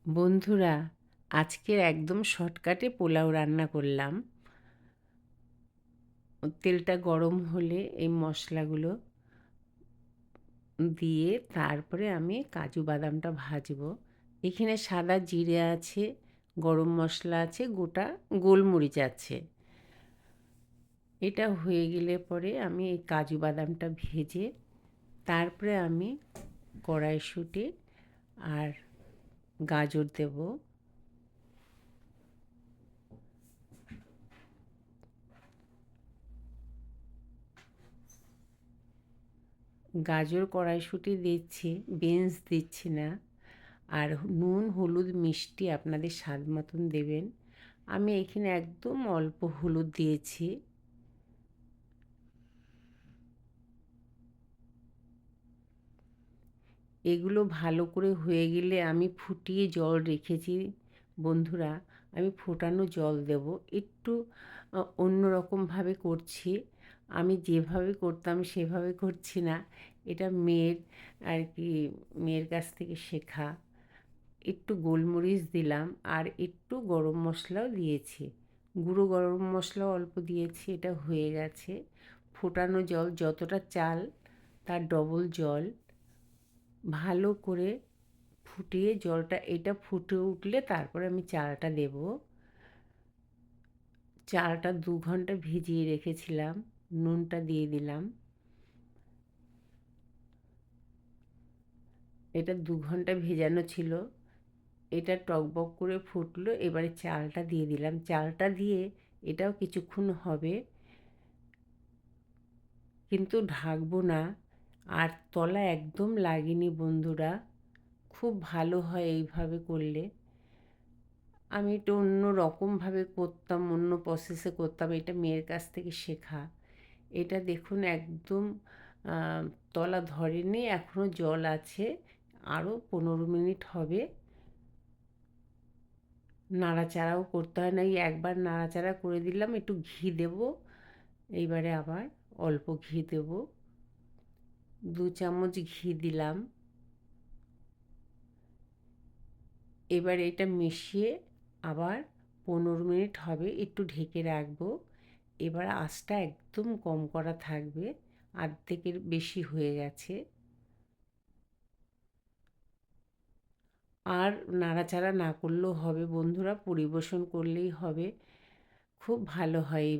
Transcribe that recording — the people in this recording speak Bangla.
বন্ধুরা, আজকের একদম শর্টকাটে পোলাও রান্না করলাম। তেলটা গরম হলে এই মশলাগুলো দিয়ে তারপরে আমি কাজু বাদামটা ভাজবো। এখানে সাদা জিরে আছে, গরম মশলা আছে, গোটা গোলমরিচ আছে। এটা হয়ে গেলে পরে আমি এই কাজু বাদামটা ভেজে তারপরে আমি কড়াইশুঁটি আর গাজর দেব। গাজর কড়াইশুঁটি দিচ্ছি, বিনস দিচ্ছি না। আর নুন হলুদ মিষ্টি আপনাদের স্বাদ মতন দেবেন। আমি এখানে একদম অল্প হলুদ দিয়েছি। এগুলো ভালো করে হয়ে গেলে আমি ফুটিয়ে জল রেখেছি। বন্ধুরা, আমি ফোটানো জল দেব। একটু অন্যরকমভাবে করছি। আমি যেভাবে করতাম সেভাবে করছি না। এটা মেয়ের আর কি, মেয়ের কাছ থেকে শেখা। একটু গোলমরিচ দিলাম আর একটু গরম মশলাও দিয়েছি। গুঁড়ো গরম মশলাও অল্প দিয়েছি। এটা হয়ে গেছে। ফোটানো জল, যতটা চাল তার ডবল জল ভালো করে ফুটিয়ে জলটা এটা ফুটে উঠলে তারপরে আমি চালটা দেব। চালটা 2 ঘন্টা ভিজিয়ে রেখেছিলাম। নুনটা দিয়ে দিলাম। এটা 2 ঘন্টা ভেজানো ছিল। এটা টকবক করে ফুটলো। এবারে চালটা দিয়ে দিলাম। চালটা দিয়ে এটাও কিছুক্ষণ হবে, কিন্তু ঢাকবো না। আর তলা একদম লাগেনি বন্ধুরা। খুব ভালো হয় এইভাবে করলে। আমি একটু অন্য রকমভাবে করতাম, অন্য প্রসেসে করতাম। এটা মেয়ের কাছ থেকে শেখা। এটা দেখুন একদম তলা ধরেনি, এখনও জল আছে। আরও 15 মিনিট হবে। নাড়াচাড়াও করতে হয় না, এই একবার নাড়াচাড়া করে দিলাম। একটু ঘি দেব। এইবারে আবার অল্প ঘি দেব। 2 চামচ ঘি দিলাম। এবার এটা মিশিয়ে আবার 15 মিনিট হবে, একটু ঢেকে রাখবো। এবার আঁচটা একদম কম করা থাকবে, অর্ধেকের বেশি হয়ে গেছে। আর নাড়াচাড়া না করলেও হবে বন্ধুরা, পরিবেশন করলেই হবে। খুব ভালো হয় এই